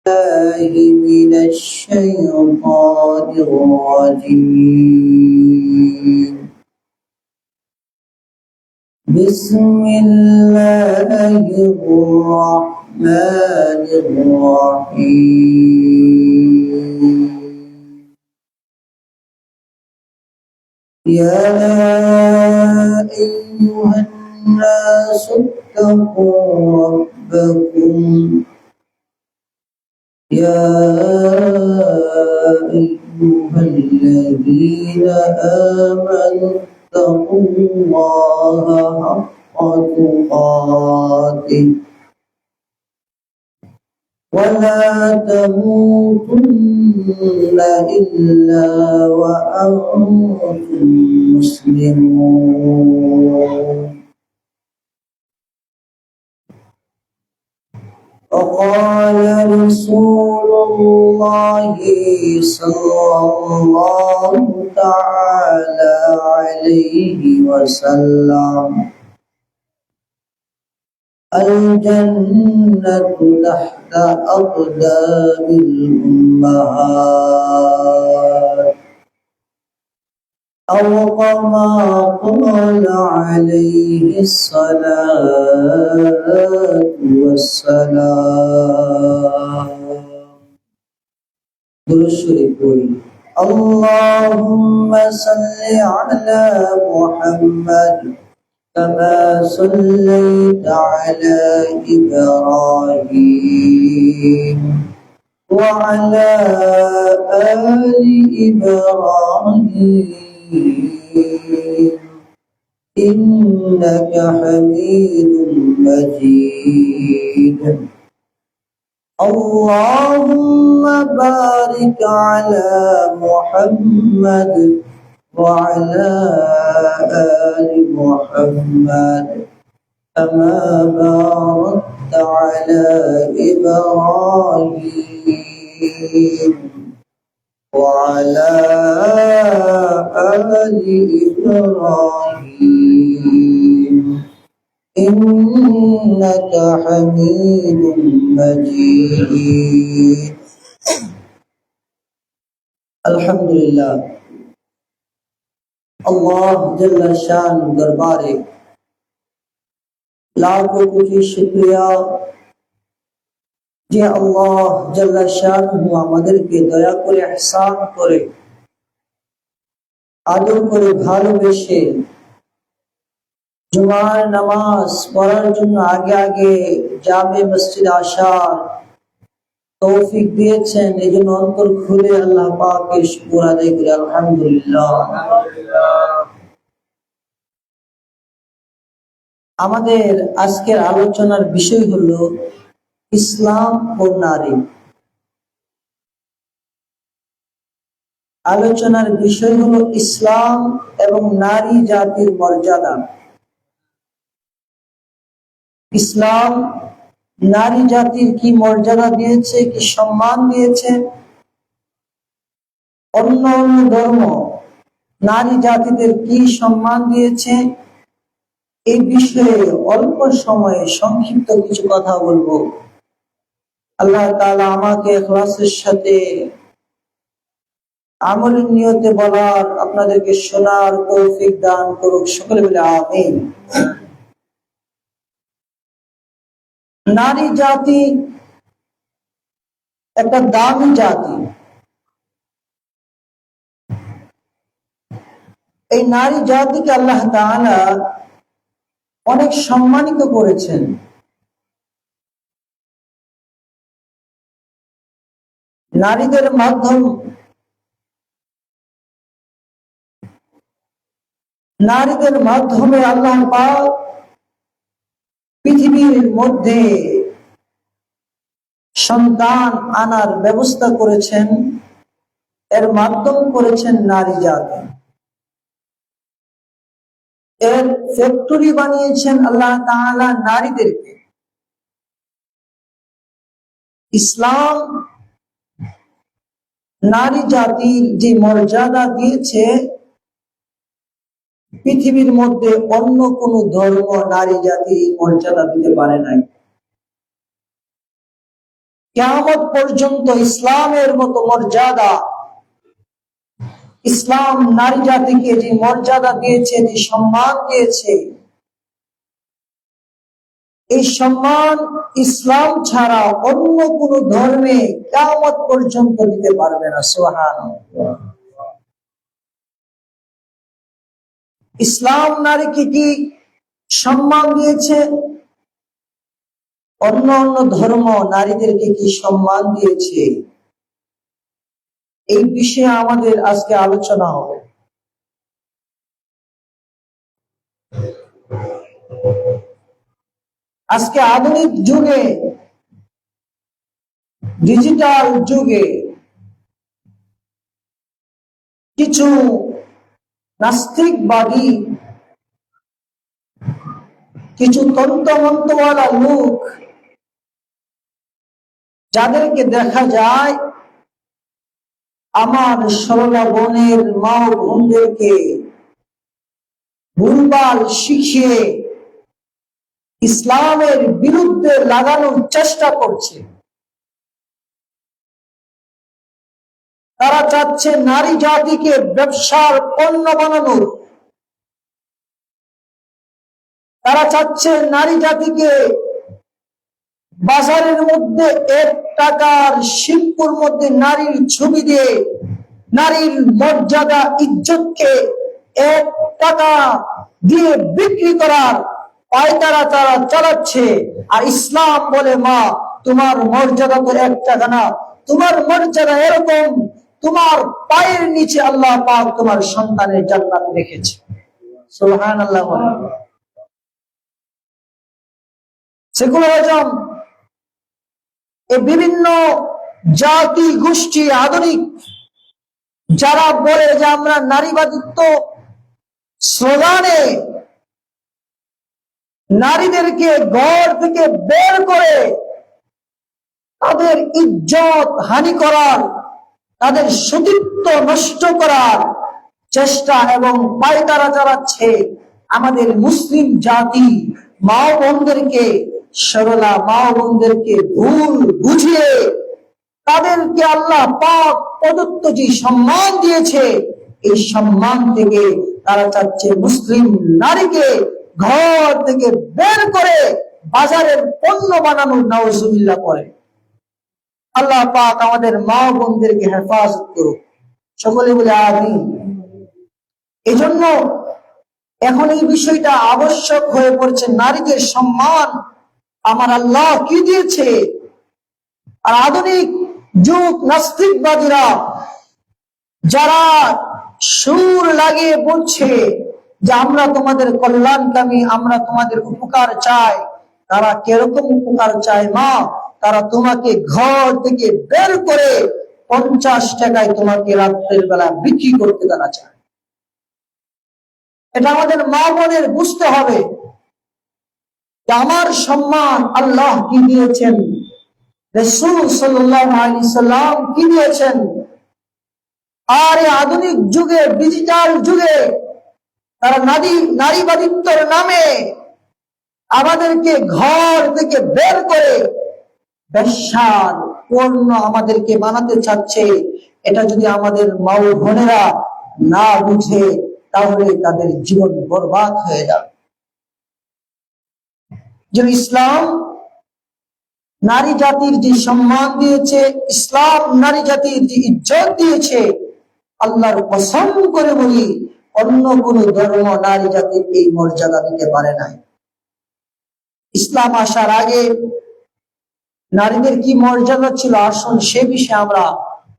بالله من الشيطان الرجيم. بسم الله الرحمن الرحيم. يا أيها الناس اتقوا ربكم يا أيها الذين آمنوا اتقوا الله حق تقاته ولا تموتن إلا وأنتم مسلمون. وقال رسول الله صلى الله تعالى عليه وسلم: الجنة تحت أقدام الأمهات، أو كما قال عليه الصلاة والسلام. درود شريف পড়ি। اللهم صل على محمد كما صليت على إبراهيم وعلى آل إبراهيم إنك حميد مجيد. اللهم بارك على محمد وعلى آل محمد كما باركت على إبراهيم وعلى آل إبراهيم إنك حميد مجيد. الحمد لله। अल्लाह जल्ला शान दरबारे लाखों कोटि शुक्रिया যে আল্লাহ জল্লা শানহু আমাদেরকে দয়া করে ইহসান করে আদর করে ভালোবেসে জুমার নামাজ পড়ার জন্য আগে আগে জামে মসজিদ আসার তৌফিক দিয়েছেন। এই জন্য অন্তর খুলে আল্লাহ পাকের শুকর আদায় করি আলহামদুলিল্লাহ। আমাদের আজকের আলোচনার বিষয় হলো ইসলাম ও নারী। আলোচনার বিষয় হলো ইসলাম এবং নারী জাতির মর্যাদা। ইসলাম নারী জাতির কি মর্যাদা দিয়েছে, কি সম্মান দিয়েছে। অন্য অন্য ধর্ম নারী জাতিদের কি সম্মান দিয়েছে, এই বিষয়ে অল্প সময়ে সংক্ষিপ্ত কিছু কথা বলবো। আল্লাহ তাআলা আমাকে ইখলাসের সাথে আমলের নিয়তে বলার, আপনাদেরকে শোনার তৌফিক দান করুক। সকলে বলে আমিন। নারী জাতি একটা দামি জাতি। এই নারী জাতিকে আল্লাহ তাআলা অনেক সম্মানিত করেছেন। নারীদের মাধ্যমে আল্লাহ পাক পৃথিবীর মধ্যে সন্তান আনার ব্যবস্থা করেছেন, এর মাধ্যম করেছেন নারী জাতি। এর ফ্যাক্টরি বানিয়েছেন আল্লাহ তাআলা নারীদেরকে। ইসলাম নারী জাতির যে মর্যাদা দিয়েছে, পৃথিবীর মধ্যে অন্য কোন ধর্ম নারী জাতির মর্যাদা দিতে পারে নাই। কিয়ামত পর্যন্ত ইসলামের মতো মর্যাদা, ইসলাম নারী জাতিকে যে মর্যাদা দিয়েছে, যে সম্মান দিয়েছে, এই সম্মান ইসলাম ছাড়া অন্য কোন ধর্মে কিয়ামত পর্যন্ত দিতে পারবে না। সুবহানাল্লাহ। ইসলাম নারীকে কি সম্মান দিয়েছে? অন্য অন্য ধর্ম নারীদেরকে কি সম্মান দিয়েছে? এই বিষয়ে আমাদের আজকে আলোচনা হবে। আজকে আধুনিক যুগে, ডিজিটাল যুগে কিছু নাস্তিকবাদী, কিছু তন্ত্রমন্ত্রওয়ালা লোক, যাদেরকে দেখা যায় আমার সরলা বোনের মা ও বোনদেরকে ভুলভাল শিখিয়ে ইসলামের বিরুদ্ধে লাগানোর চেষ্টা করছে। তারা চাচ্ছে নারী জাতিকে ব্যবসার পণ্য বানানোর। তারা চাচ্ছে নারী জাতিকে বাজারের মধ্যে 1 টাকার শিল্পের মধ্যে নারীর ছবি দিয়ে নারীর মর্যাদা, ইজ্জতকে 1 টাকা দিয়ে বিক্রি করার পায়তারা তারা চালাচ্ছে। আর ইসলাম বলে, মা তোমার মর্যাদা তো 1 টাকা না, তোমার মর্যাদা এরকম, তোমার পায়ের নিচে আল্লাহ পাক তোমার সন্তানের জান্নাত রেখেছে। সুবহানাল্লাহ। সেকুলারিজম, এই বিভিন্ন জাতি গোষ্ঠী আধুনিক যারা বলে যে আমরা নারীবাদিত্ব স্লোগানে নারীদেরকে ঘর থেকে বের করে তাদের ইজ্জত হানি করার, তাদের সতীত্ব নষ্ট করার চেষ্টা এবং পায়তারা চালাচ্ছে আমাদের মুসলিম জাতি মা বোনদেরকে, সরলা মা বোনদেরকে ভুল বুঝিয়ে তাদেরকে আল্লাহ পাক প্রদত্ত যে সম্মান দিয়েছে, এই সম্মান থেকে তারা চাচ্ছে মুসলিম নারীকে ঘর থেকে বের করে বাজারের পণ্য বানানোর নাউজুবিল্লাহ করে। আল্লাহ পাক আমাদের মা বোনদেরকে হেফাজত করুক, সকলে বলে আমিন। এজন্য এখন এই বিষয়টা আবশ্যক হয়ে পড়ছে। নারীদের সম্মান আমার আল্লাহ কি দিয়েছে? আর আধুনিক যুগ নাস্তিকবাদীরা যারা সুর লাগিয়ে বলছে যে আমরা তোমাদের কল্যাণকামী, আমরা তোমাদের উপকার চাই, তারা কিরকম উপকার চায় মা? তারা তোমাকে ঘর থেকে বের করে 50 টাকায় তোমাকে রাত্রের বেলা বিক্রি করতে তারা চায়। এটা আমাদের মা বোনের বুঝতে হবে যে আমার সম্মান আল্লাহ কি দিয়েছেন, রাসূল সাল্লাল্লাহু আলাইহি সাল্লাম কি দিয়েছেন। আর এই আধুনিক যুগে, ডিজিটাল যুগে তারা নারীবাদিত্বের নামে আমাদেরকে ঘর থেকে বের করে বেশ্যার পণ্য আমাদেরকে বানাতে চাচ্ছে। এটা যদি আমাদের মা ও বোনেরা না বুঝে তাহলে তাদের জীবন বরবাদ হয়ে যাবে। যে ইসলাম নারী জাতির যে সম্মান দিয়েছে, ইসলাম নারী জাতির যে ইজ্জত দিয়েছে, আল্লাহর কসম করে বলি অন্য কোন ধর্ম নারী জাতির এই মর্যাদা দিতে পারে নাই। ইসলাম আসার আগে নারীদের কি মর্যাদা ছিল, আসুন সে বিষয়ে আমরা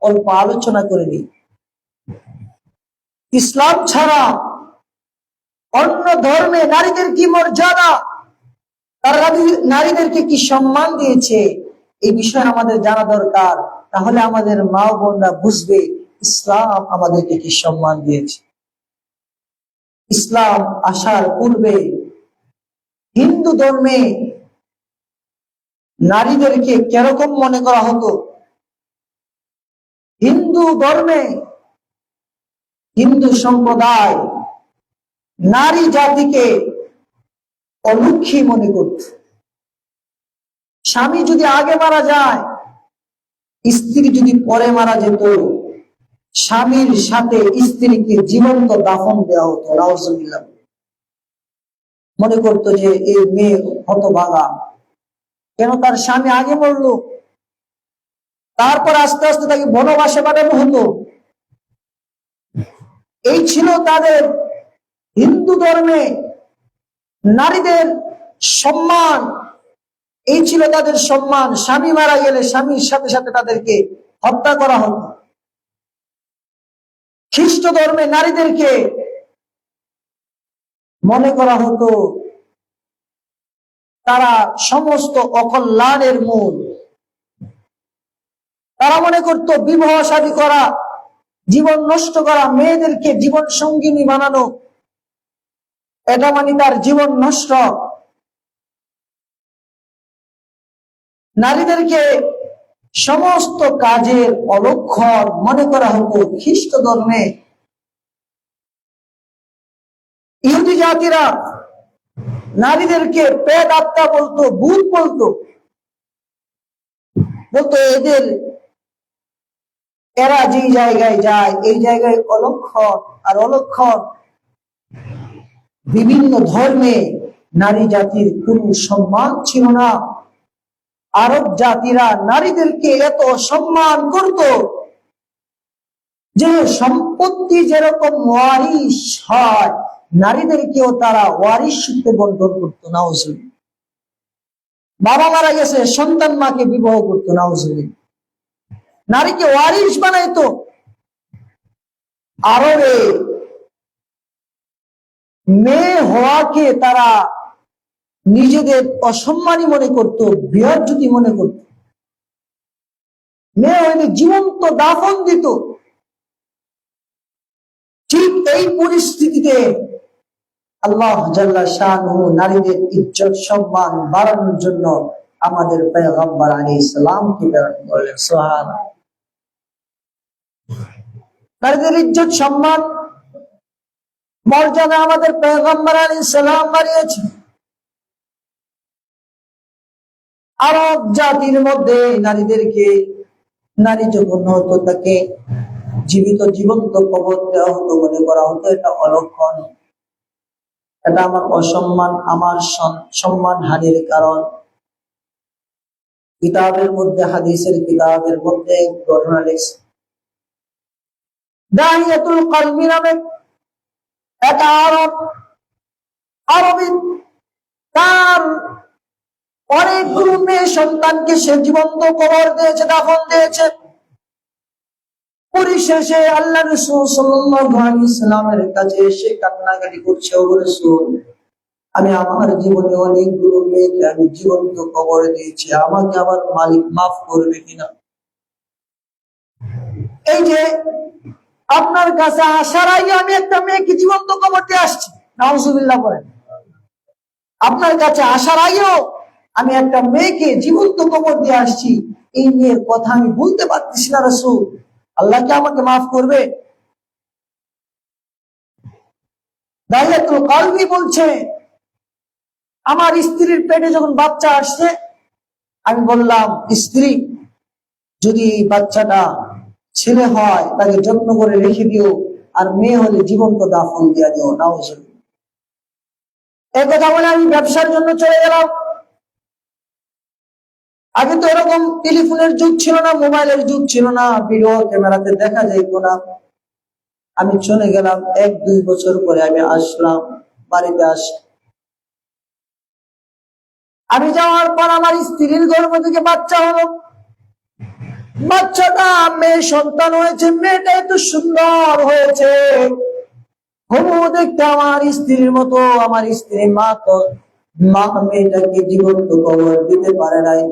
অল্প আলোচনা করে নিই। ইসলাম ছাড়া অন্য ধর্মে নারীদের কি মর্যাদা, তারা নারীদেরকে কি সম্মান দিয়েছে, এই বিষয়ে আমাদের জানা দরকার। তাহলে আমাদের মা বোনরা বুঝবে ইসলাম আমাদেরকে কি সম্মান দিয়েছে। ইসলাম আসার পূর্বে হিন্দু ধর্মে নারীদেরকে কিরকম মনে করা হতো? হিন্দু ধর্মে, হিন্দু সম্প্রদায় নারী জাতিকে অলক্ষী মনে করত। স্বামী যদি আগে মারা যায় স্ত্রী যদি পরে মারা যেত, স্বামীর সাথে স্ত্রীকে জীবন্ত দাফন দেওয়া হতো। নাউজুবিল্লাহ। মনে করতো যে এই মেয়ে হতভাগা, কেন তার স্বামী আগে মরলো, তারপর আস্তে আস্তে তাকে বনবাসে পাঠানো হতো। এই ছিল তাদের হিন্দু ধর্মে নারীদের সম্মান, এই ছিল তাদের সম্মান। স্বামী মারা গেলে স্বামীর সাথে সাথে তাদেরকে হত্যা করা হতো। খ্রিস্ট ধর্মে নারীদেরকে মনে করা হতো তারা সমস্ত অকল্যাণের মূল। তারা মনে করত বিবাহ শাদী করা, জীবন নষ্ট করা, মেয়েদেরকে জীবন সঙ্গিনী বানানো, এটা মানে তার জীবন নষ্ট। নারীদেরকে সমস্ত কাজের অলক্ষণ মনে করা হতো। খ্রিস্ট ধর্মে ইহুদি জাতিরা নারীদেরকে পেট আত্মা বলতো, ভূত বলতো, বলতো এরা যে জায়গায় যায় এই জায়গায় অলক্ষণ। আর অলক্ষণ বিভিন্ন ধর্মে নারী জাতির কোন সম্মান ছিল না। আরব জাতিরা নারীদেরকে এত সম্মান করত যে সম্পত্তি যেরকম ওয়ারিশ হয়, নারীদেরকেও তারা ওয়ারিশ সূত্রে বন্টন করতো। নাউজুবিল্লাহ। বাবা মারা গেছে, সন্তান মাকে বিবাহ করতো। নাউজুবিল্লাহ। নারীকে ওয়ারিশ বানাইতো। আরবে মেয়ে হওয়াকে তারা নিজেদের অসম্মানী মনে করত, বেয়াজ্জতি মনে করত। মেয়ে হইলে জীবন্ত দাফন দিত। ঠিক এই পরিস্থিতিতে আল্লাহ জাল্লা শাআনুহু নারীদের ইজ্জত সম্মান বাড়ানোর জন্য আমাদের পয়গম্বর আলাইহিস সালামকে প্রেরণ করলেন। সুবহানাল্লাহ। নারীদের ইজ্জত সম্মান মর্যাদা আমাদের পয়গম্বর আলাইহিস সালাম বাড়িয়েছেন। আরব জাতির মধ্যে নারীদেরকে, নারী যখন হতো তাকে জীবন্ত কবর দেওয়া হতো, মনে করা হতো এটা অলক্ষণ, এটা আমার অসম্মান, আমার সম্মান হানির কারণ। কিতাবের মধ্যে, হাদিসের কিতাবের মধ্যে ঘটনা লিখছে। দাহিয়াতুল কলবি নামে এক আরবি, তার অনেকগুলো মেয়ে সন্তানকে সে জীবন্ত কবর দিয়েছে, দাফন দিয়েছে। পরিশেষে আল্লাহ রাসূল সাল্লাল্লাহু আলাইহি ওয়াসাল্লামের কাছে এসে কান্নাকাটি করছে, ও রাসূল, আমি আমার জীবনে অনেকগুলো মেয়েকে আমি জীবন্ত কবর দিয়েছি, আমাকে আমার মালিক মাফ করবে কিনা। এই যে আপনার কাছে আসার আগে আমি একটা মেয়েকে জীবন্ত কবর দিয়ে আসছি। নাউজুবিল্লাহ বলেন। আপনার কাছে আসার আগেও আমি একটা মেয়েকে জীবন্ত কবর দিয়ে আসছি, এই মেয়ের কথা আমি বলতে পারতেছি না রাসূল, আল্লাহ কি আমাকে মাফ করবে? দাহিয়াতুল কলবি বলছে, আমার স্ত্রীর পেটে যখন বাচ্চা আসছে, আমি বললাম, স্ত্রী, যদি এই বাচ্চাটা ছেলে হয় তাকে যত্ন করে রেখে দিও, আর মেয়ে হলে জীবন্ত দাফন দিয়ে দিও। নাউজুবিল্লাহ। এই কথা বলে আমি ব্যবসার জন্য চলে গেলাম। আগে তো এরকম টেলিফোনের যুগ ছিল না, মোবাইলের যুগ ছিল না, ভিডিও ক্যামেরাতে দেখা যাইতো না। আমি চলে গেলাম, 1-2 বছর পরে আমি আসলাম, বাড়িতে আসি। আমি যাওয়ার পর আমার স্ত্রীর গর্ভ থেকে বাচ্চা হলো। বাচ্চাটা মেয়ে সন্তান হয়েছে, মেয়েটা এত সুন্দর হয়েছে, হুবহু দেখতে আমার স্ত্রীর মতো। আমার স্ত্রীর মা তো মেয়েটাকে জীবন্ত কবর দিতে পারে নাই।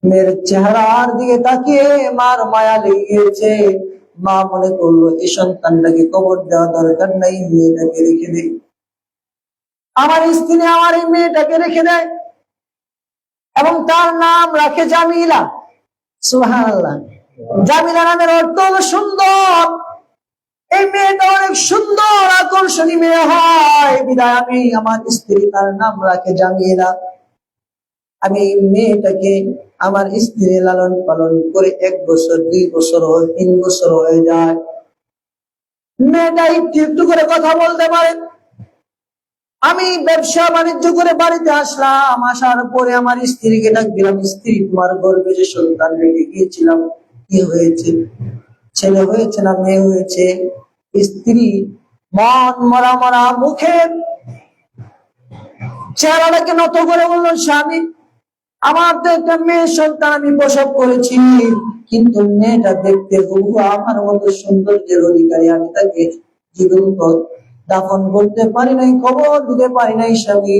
মেয়ের চেহারার দিকে তাকিয়ে মার মায়া লেগে গিয়েছে। মা মনে করলো এই সন্তানটাকে কবর দেওয়া দরকার নাই, মেয়েটাকে রেখে দেয়। আমার স্ত্রী আমার এই মেয়েটাকে রেখে দেয় এবং তার নাম রাখে জামিলা। সুবহানাল্লাহ। জামিলা নামের অর্থ হলো সুন্দর। এই মেয়েটা অনেক সুন্দর, আকর্ষণীয় মেয়ে হয়, বিধায় আমি আমার স্ত্রী তার নাম রাখে জামিলা। আমি এই মেয়েটাকে আমার স্ত্রী লালন পালন করে 1 বছর 2 বছর হয়, 3 বছর হয়ে যায়, মেয়েটা একটু একটু করে কথা বলতে পারে। আমি ব্যবসা বাণিজ্য করে বাড়িতে আসলাম, আসার পরে আমার স্ত্রীকে ডাক দিলাম, স্ত্রী তোমার গর্ভে যে সন্তান রেখে গিয়েছিলাম কি হয়েছে, ছেলে হয়েছে না মেয়ে হয়েছে? স্ত্রী মন মরা মরা মুখে চেহারাটাকে নত করে বললো, স্বামী আমার তো একটা মেয়ে সন্তান আমি প্রসব করেছি, কিন্তু মেয়েটা দেখতে হুবহু আমার মতো সৌন্দর্যের অধিকারী, আমি তাকে জীবন্ত দাফন করতে পারি নাই, খবর দিতে পারি নাই, স্বামী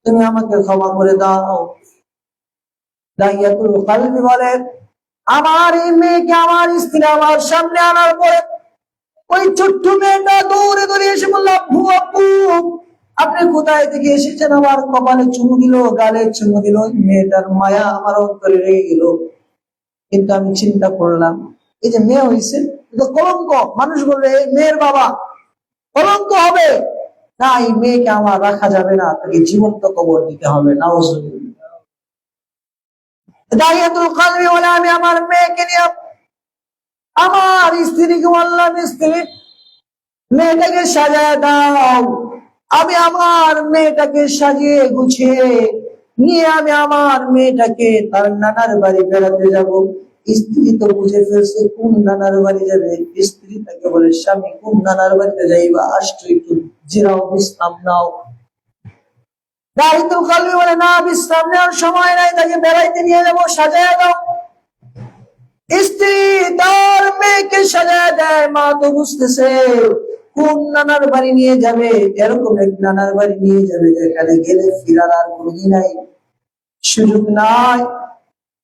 তুমি আমাকে ক্ষমা করে দাও। দাহিয়াতুল কালবি বলে, আমার এই মেয়েকে আমার স্ত্রী আমার সামনে আনার পরে ওই ছোট্ট মেয়েটা দৌড়ে দৌড়ে এসে বলল, আব্বু আব্বু আপনি কোথায় থেকে এসেছেন? আমার কপালে চুমু দিল, গালে চুমু দিল। মেয়েটার মায়া আমার অন্তরে রয়ে গেল। কিন্তু আমি চিন্তা করলাম, এই যে মেয়ে হয়েছে কলঙ্ক, মানুষ বলবে এই মেয়ের বাবা কলঙ্ক হবে না, এই মেয়েকে আমার রাখা যাবে না, তাকে জীবন্ত কবর দিতে হবে। নাউজুবিল্লাহ। দাহিয়াতুল কালবি বলে, আমি আমার মেয়েকে নিয়ে আমার স্ত্রীকে বললাম, স্ত্রী মেয়েটাকে সাজায় দাও। আমি আমার মেয়েটাকে সাজিয়ে গুছিয়ে নিয়ে আমি আমার মেয়েটাকে তার নানার বাড়ি বেড়াতে যাব। স্ত্রী তো বুঝে ফেলছে কোন নানার বাড়ি যাবে। স্ত্রী তাকে বলে, স্বামী কোন নানার বাড়িতে যাইবা, আসতো একটু জিরাও, বিশ্রাম নাও। দাহিয়াতুল কালবি বলে, না বিশ্রাম নেওয়ার সময় নাই, তাকে বেড়াইতে নিয়ে যাবো, সাজায় দাও। স্ত্রী তার মেয়েকে সাজায় দেয়। মা তো বুঝতেছে কোন নানার বাড়ি নিয়ে যাবে, এরকম এক নানার বাড়ি নিয়ে যাবে যেখানে গেলে ফিরার আর কোনদিন নাই, সুযোগ নাই।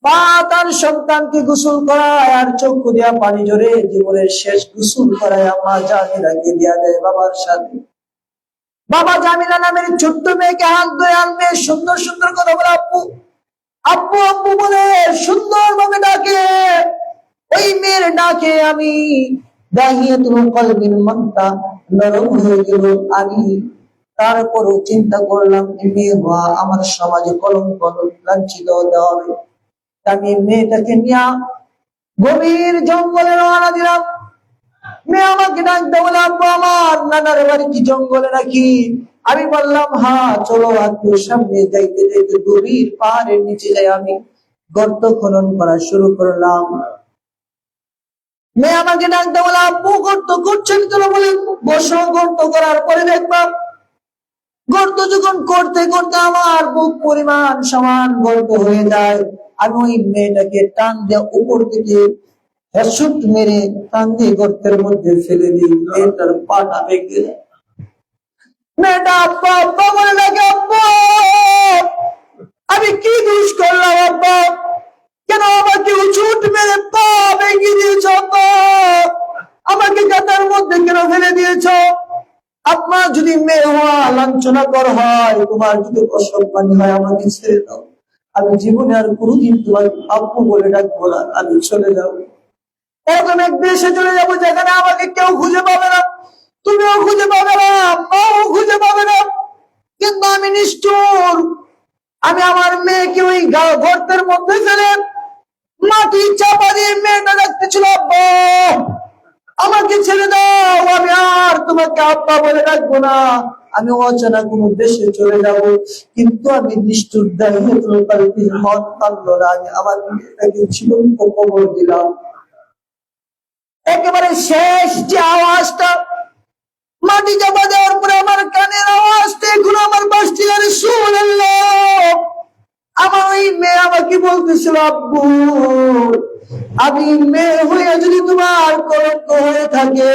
মা তার সন্তানকে গোসল করায় আর চক্ষু দিয়া পানি জোরে জীবনের শেষ গোসল করায় মা জামিলাকে দিয়া দেয় বাবার সাথে। বাবা জামিলা নামের ছোট্ট মেয়েকে হাত ধরে আনবে, সুন্দর সুন্দর কথা বলে আব্বু আব্বু আব্বু বলে সুন্দর ভাবে ডাকে। ওই মেয়ের ডাকে আমি দাহিয়াতুল কলবির মনটা নরম হয়ে গেল। আমি তারপরও চিন্তা করলাম, মেয়ে হওয়া আমার সমাজে কলঙ্ক, লাঞ্ছিত হতে হবে। আমি মেয়েটাকে নিয়ে গভীর জঙ্গলে রওনা দিলাম। মেয়ে আমাকে ডাকতে বলে, আব্বু আমার নানার বাড়ি কি জঙ্গলে নাকি? আমি বললাম, হ্যাঁ চলো। আত্মীয় সামনে যাইতে যাইতে গভীর পাহাড়ের নিচে যাই আমি গর্ত খনন করা শুরু করলাম। মেয়ে আমাকে ডাকতে বলে, আব্বু গর্ত করছেন কেন? বলে, বসো, গর্ত করার পরে দেখলাম গর্ত যখন করতে করতে আমার বুক পরিমাণ সমান গর্ত হয়ে যায়। আমি ওই মেয়েটাকে টান দিয়ে উপর থেকে হেসুট মেরে টান দিয়ে গর্তের মধ্যে ফেলে দিই। মেয়েটার পাটা ভেঙে যায়। মেয়েটা আব্বা আব্বা বলে ডাকে, আব্বা আমি কি দোষ করলাম আব্বা? কেন আমাকে উঁচুট মেরে পা ভেঙে দিয়েছ? আমাকে গাতার মধ্যে কেন ফেলে দিয়েছ? আপনার যদি মেয়ে হওয়া লাঞ্ছনা কর হয়, তোমার যদি অসম্মানী হয়, আমাকে ছেড়ে দাও। আমি জীবনে আর কোনোদিন তোমার আব্বু বলে ডাকবো না। আমি চলে যাবো, এরকম এক দেশে চলে যাবো যেখানে আমাকে কেউ খুঁজে পাবে না, তুমিও খুঁজে পাবে না, মাও খুঁজে পাবে না। কিন্তু আমি নিষ্ঠুর। আমি আমার মেয়েকে ওই গর্তের মধ্যে ফেলে মাটি চাপা দিয়ে মেয়েটা ডাকতেছিল, আব্বা আমাকে ছেড়ে দাও, আমি আর তোমাকে আব্বা বলে ডাকবো না, আমি অচেনা কোনো দেশে চলে যাব। কিন্তু আমি নিষ্ঠুর, দাহিয়াতুল কলবির মন মানলো না। আমি আমার মেয়েটাকে জীবন্ত কবর দিলাম। একেবারে শেষ যে আওয়াজটা মাটি চাপা দেওয়ার পরে আমার কানের আওয়াজটা এখন আমার বাসটি গানে সুবহানাল্লাহ। আমার ওই মেয়ে আমাকে বলতেছিল, আব্বু আমি মেয়ে হয়ে যদি তোমার কলঙ্ক হয়ে থাকে,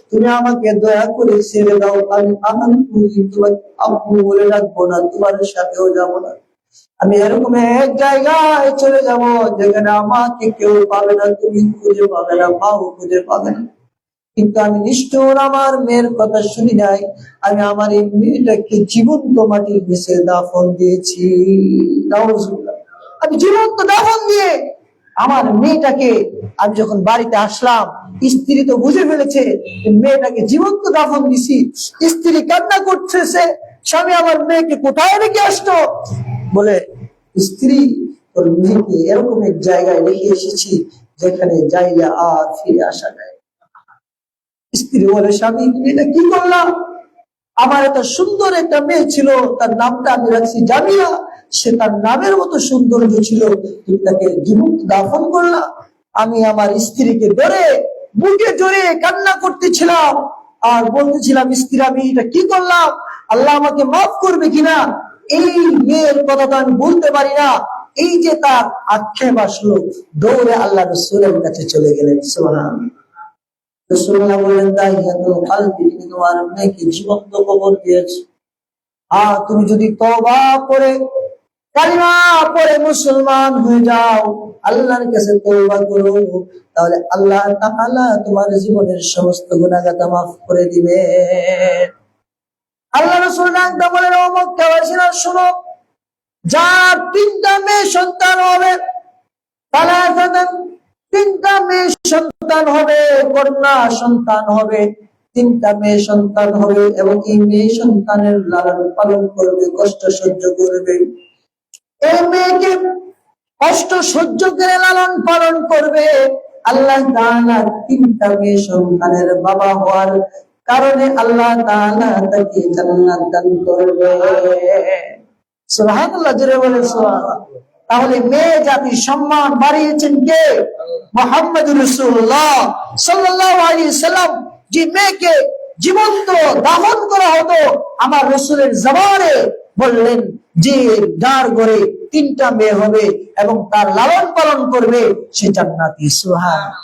তুমি আমাকে দয়া করে ছেড়ে দাও। আমি আমার তোমাকে আব্বু বলে রাখবো না, তোমার সাথেও যাবো না। আমি এরকম এক জায়গায় চলে যাব যেখানে আমাকে কেউ পাবে না, তুমি খুঁজে পাবে না, মাও খুঁজে পাবে না। কিন্তু আমি নিষ্ঠুর, আমার মেয়ের কথা শুনি নাই। আমি আমার এই মেয়েটাকে জীবন্ত মাটির নিচে দাফন দিয়েছি। আমি জীবন্ত দাফন দিয়ে আমার মেয়েটাকে আমি যখন বাড়িতে আসলাম, স্ত্রী তো বুঝে ফেলেছে মেয়েটাকে জীবন্ত দাফন দিছি। স্ত্রী কান্না করতেছে, স্বামী আমার মেয়েকে কোথায় রেখে আসতো? বলে, স্ত্রী তোর মেয়েকে এরকম এক জায়গায় রেখে এসেছি যেখানে যাইলে আর ফিরে আসা যায়। স্ত্রী বলে, স্বামী তুমি এটা কি করলাম? আমার এত সুন্দর একটা মেয়ে ছিল, তার নামটা আমি রাখছি জামিয়া, সে তার নামের মতো সৌন্দর্য ছিল, তুমি তাকে জীবন্ত দাফন করলাম। আমি আমার স্ত্রীকে ধরে বুকে জড়ে কান্না করতেছিলাম আর বলতেছিলাম, স্ত্রী আমি এটা কি করলাম, আল্লাহ আমাকে মাফ করবে কিনা। এই মেয়ের কথা তো আমি বলতে পারি না। এই যে তার আক্ষেপ আসলো, দৌড়ে আল্লাহ রাসূলের কাছে চলে গেলেন। সুবহানাল্লাহ। রাসূলুল্লাহ বললেন, দাইয়াতুল কলবি, তুমি তোমার মেয়েকে জীবন্ত কবর দিয়েছো। তুমি যদি তওবা করে কালিমা পড়ে মুসলমান হয়ে যাও, আল্লাহর কাছে তওবা করো, তাহলে আল্লাহ তাআলা তোমার জীবনের সমস্ত গুনাহগাতা মাফ করে দিবে। আল্লাহ রাসূল ডাকতে বলেন, ও মক্কাবাসীরা শোনো, যার 3টা মেয়ে সন্তান হবে, তালাতান, 3টা মেয়ে সন্তান হবে, কন্যা সন্তান হবে, 3টা মেয়ে সন্তান হবে, এবং এই মেয়ে সন্তানের লালন পালন করবে, কষ্ট সহ্য করবে। এই মেয়েকে কষ্ট সহ্য করে লালন পালন করবে। আল্লাহ তাআলা 3টা মেয়ে সন্তানের বাবা হওয়ার কারণে আল্লাহ তাআলা তাকে জান্নাত দান করবে। সুবহানাল্লাহ, জোরে বলে সুবহানাল্লাহ। তাহলে মেয়ে জাতির সম্মান বাড়িয়েছেন কে? মুহাম্মদুর রাসূলুল্লাহ সাল্লাল্লাহু আলাইহি সাল্লাম। যে মেয়েকে জীবন্ত দাফন করা হতো, আমার রাসূলের জবানে বললেন যে যার ঘরে 3টা মেয়ে হবে এবং তার লালন পালন করবে, সে জান্নাতি। সুবহানাল্লাহ।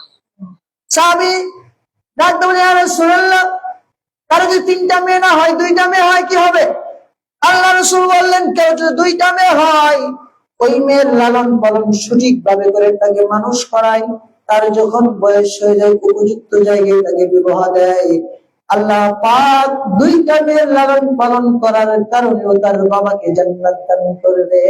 সাহাবী ডাকতে বলে, ইয়া রাসূলুল্লাহ, তার যদি 3টা মেয়ে না হয়, 2টা মেয়ে হয়, কি হবে? আল্লাহ রাসূল বললেন, কেউ যদি 2টা মেয়ে হয়, ওই মেয়ের লালন পালন সঠিক ভাবে করে তাকে মানুষ করায়, তার যখন বয়স হয়ে যায়, উপযুক্ত জায়গায় তাকে বিবাহ দেয়, আল্লাহ পাক 2টা মেয়ের লালন পালন করার কারণে তার বাবাকে জান্নাত দান করবে।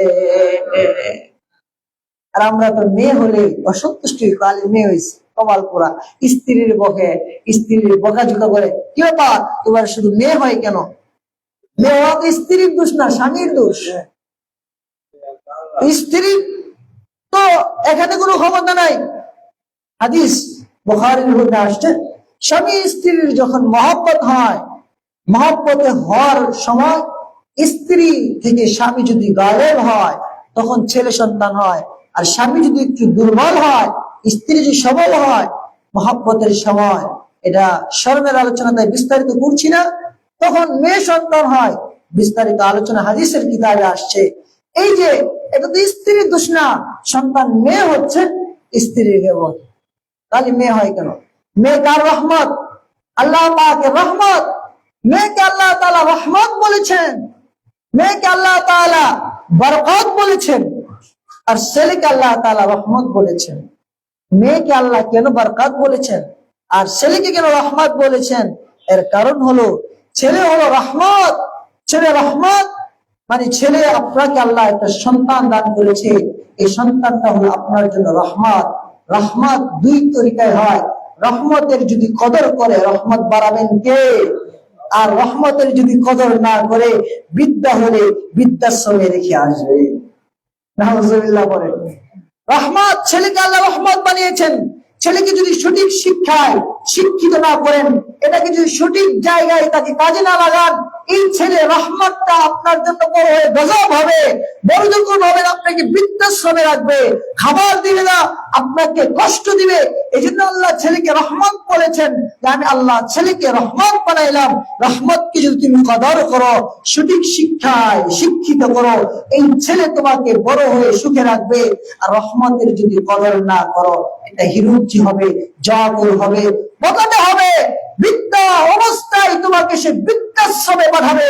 আর আমরা তো মেয়ে হলে অসন্তুষ্টি, কালে মেয়ে হয়েছে কপাল পোড়া, স্ত্রীর বকাঝকা করে, কি ব্যাপার তোমার শুধু মেয়ে হয় কেন? মেয়ে হওয়া তো স্ত্রীর দোষ না, স্বামীর দোষ। স্ত্রীর তো এখানে কোনো ক্ষমতা নাই। হাদিস বুখারীর মধ্যে আসছে, স্বামী স্ত্রীর যখন মহব্বত হয়, মহব্বতে হওয়ার সময় স্ত্রী থেকে স্বামী যদি গায়েব হয়, তখন ছেলে সন্তান হয়। আর স্বামী যদি একটু দুর্বল হয়, স্ত্রী যদি সবল হয়, মহব্বতের সময়, এটা শর্মের আলোচনা তাই বিস্তারিত করছি না, তখন মেয়ে সন্তান হয়। বিস্তারিত আলোচনা হাদিসের কিতাবে আসছে। এই যে এটা তো স্ত্রীর দোষ না, সন্তান মেয়ে হচ্ছে স্ত্রীর গেবত। তাহলে মেয়ে হয় কেন? মেয়ে কার রহমত? আল্লাহ পাকের রহমত। মেয়েকে আল্লাহ তাআলা রহমত বলেছেন, মেয়েকে আল্লাহ তাআলা বরকত বলেছেন, আর ছেলেকে আল্লাহ তাআলা রহমত বলেছেন। মেয়েকে আল্লাহ কেন বরকত বলেছেন আর ছেলেকে কেন রহমত বলেছেন? এর কারণ হলো, ছেলে হলো রহমত। ছেলে রহমত মানে ছেলে আপনাকে আল্লাহ একটা সন্তান দান করেছে, এই সন্তানটা হলো আপনার জন্য রহমত। রহমত 2 তরিকায় হয়। রহমতের যদি কদর করে, রহমত বাড়াবেন কে? আর রহমতের যদি কদর না করে, বিদ্যা হলে বৃদ্ধাশ্রমে রেখে আসবে। নাউজুবিল্লাহ বলেন। রহমত, ছেলেকে আল্লাহ রহমত বানিয়েছেন। ছেলেকে যদি সঠিক শিক্ষায় শিক্ষিত না করেন, এটাকে যদি সঠিক জায়গায় তাকে কাজে না লাগান, এই ছেলে রহমতটা আপনার জন্য বড় হয়ে গজব হবে, বড় যখন হবে আপনাকে বৃদ্ধাশ্রমে রাখবে, খাবার দিবে না, আপনাকে কষ্ট দিবে। এই জন্য আল্লাহ ছেলেকে রহমত বলেছেন, যে আমি আল্লাহ ছেলেকে রহমত বানাইলাম। রহমতকে যদি তুমি কদর করো, সঠিক শিক্ষায় শিক্ষিত করো, এই ছেলে তোমাকে বড় হয়ে সুখে রাখবে। আর রহমতের যদি কদর না করো, এটা হিরুজি হবে, জাগুল হবে, বকাটে হবে, বৃদ্ধা অবস্থায় তোমাকে সে বৃদ্ধাশ্রমে পাঠাবে।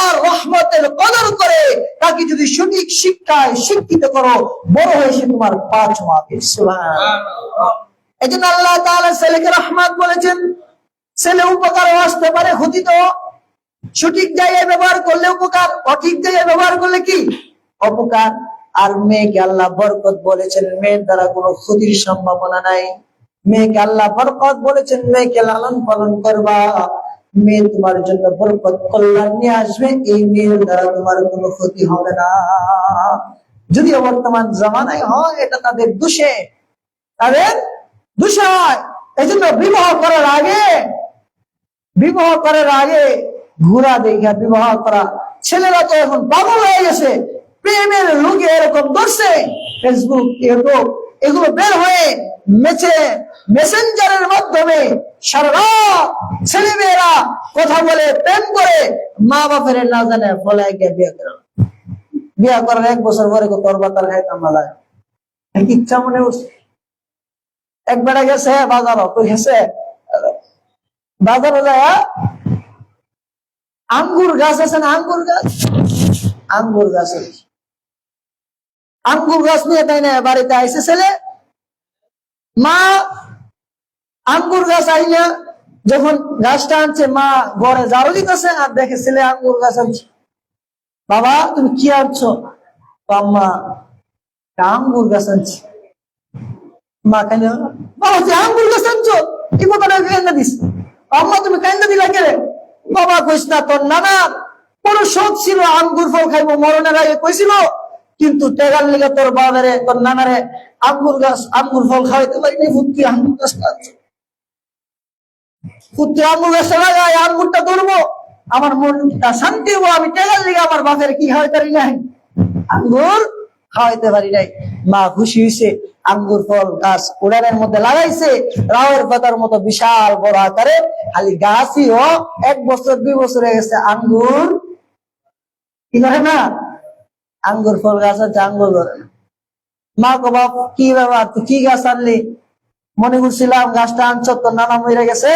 আর রহমতের কদর করে তাকে যদি সঠিক শিক্ষায় শিক্ষিত করো, বড় হয়ে সে তোমার পা চুমাবে। সুবহানাল্লাহ। এই জন্য আল্লাহ তাআলা ছেলেকে রহমত বলেছেন। ছেলে উপকারও আসতে পারে, ক্ষতি তো। সঠিক জায়গায় ব্যবহার করলে উপকার, অঠিক জায়গায় ব্যবহার করলে কি অপকার। আর মেয়েকে আল্লাহ বরকত বলেছেন, মেয়ের দ্বারা কোনো ক্ষতির সম্ভাবনা নাই। মেয়েকে আল্লাহ বরকত বলেছেন, মেয়েকে লালন পালন করবা, মেয়ে তোমার জন্য বরকত কল্যাণ নিয়ে আসবে, এই মেয়ের দ্বারা তোমার কোনো ক্ষতি হবে না। যদিও বর্তমান জামানায় হয় এটা তাদের দোষে হয়। এই জন্য বিবাহ করার আগে ঘোরা দেখা বিবাহ করা। ছেলেরা তো এখন পাগল হয়ে গেছে, প্রেমের লোকে এরকম ধরছে, ফেসবুক ইউটিউব এগুলো বের হয়ে মেসেঞ্জারের মাধ্যমে সারা রাত ছেলেমেয়েরা কথা বলে প্রেম করে মা বাপের না জানে বলে বিয়ে করার 1 বছর পরে করবাতাল খাইতাম না লাগে ইচ্ছা মনে উঠছে। একবার গেছে বাজারে যায় আঙ্গুর গাছ আছে না, আঙ্গুর গাছ নিয়ে তাই না বাড়িতে আইসে ছেলে। মা আঙ্গুর গাছ আইনা যখন গাছটা আনছে, মা ঘরে ঝাড়ু দিতেছে আর দেখে ছেলে আঙ্গুর গাছ আনছে। বাবা তুমি কি আনছো? আম্মা আঙ্গুর গাছ আনছি। মা কেন? বাবা তুই আঙ্গুর গাছ আনছো, কি কথাটা কান্দা দিস? আম্মা তুমি কান্দা দিলা কে? বাবা কইস না, তোর নানা বড় শখ ছিল আঙ্গুর ফল খাইবো, মরণের আগে কইছিল, কিন্তু টেগার লিগে তোর বাবারে তোর নানারে আঙ্গুর ফল খাওয়াইতে পারিনি। ফুটকি আঙ্গুর গাছটা লাগাই আঙ্গুরটা ধরবো, আমার মনটা শান্তি হবো, আমি টেগার লিগে আমার বাপের কি খাওয়াইতে পারি নাই, আঙ্গুর খাওয়াইতে পারি নাই। মা খুশি হয়েছে, আঙ্গুর ফল গাছ উড়ানের মধ্যে লাগাইছে, রাওয়ের পাতার মতো বিশাল বড় আকারে। খালি গাছই 1 বছর 2 বছর হয়ে গেছে, আঙ্গুর কি করে না, আঙ্গুর ফল গাছ আছে, আঙ্গুর ধরে না। মা কো বাপ কি ব্যাপার, তুই কি গাছ আনলি? মনে করছিলাম গাছটা আনছ তোর নানা মরে গেছে,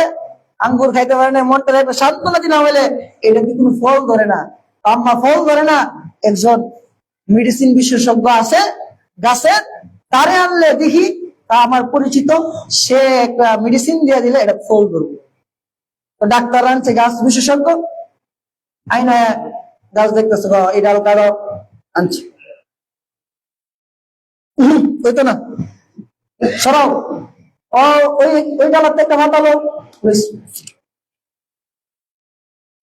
আঙ্গুর খাইতে পারে না, মনটা একটু সান্ত্বনা দিলাম, হইলে এটা কি কোনো ফল ধরে না? আম্মা ফল ধরে না, একজন মেডিসিন বিশেষজ্ঞ আছে গাছের, তারে আনলে দেখি, তা আমার পরিচিত, সে একটা মেডিসিন দিয়ে দিলে এটা ফল ধরবে। তো ডাক্তার আনছে গাছ বিশেষজ্ঞ, আইনা গাছ দেখতেছে এটা কারো আনছে, ওইতো না সরাও, ওই ডালাতে একটা মাতালো,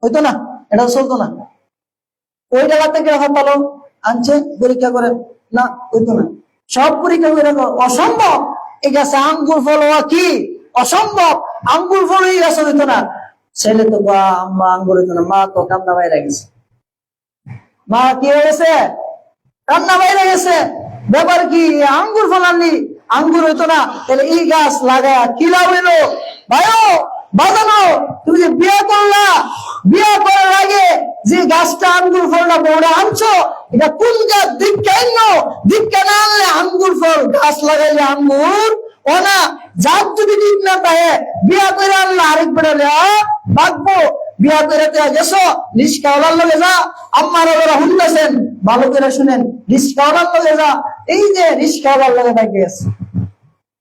হইতো না, এটা চলতো না। ওই ডালা থেকে হাতালো আনছে, পরীক্ষা করে না, হইতো না। সব পরীক্ষা করে অসম্ভব, এই গাছে আঙ্গুর ফল হওয়া কি অসম্ভব, আঙ্গুর ফল এই গাছে হইতো না। ছেলে তো আম্মা আঙ্গুর হইতো না, মা তো কান্না বাইরে গেছে। মা কি হয়েছে? কান্না বাইরে গেছে। ব্যাপার কি? আঙ্গুর ফল আনলি, আঙ্গুর হইতো না, তাহলে এই গাছ লাগা কি লাভ হইলো? ভাইও বাজানো, তুমি যে বিয়ে করলা, বিয়ে করার আগে যে গাছটা আঙ্গুর ফলটা বউরা আনছো, এটা কোন গাছ? দীক্ষা না আনলে আঙ্গুর ফল গাছ লাগাইলে আঙ্গুর ও না, জাত যদি ঠিক না থাকে, বিয়ে করে আনলে আরেক বেড়ালে বাঁকবো। বিয়া করে গেছো, রিস্কাওয়ালার লগে যা, আম্মার ওরা শুনতেছেন ভালো করে শুনেন, রিস্কাওয়ালার লগে যা, এই যে রিস্কাওয়ালার লগে বাইকে গেছে,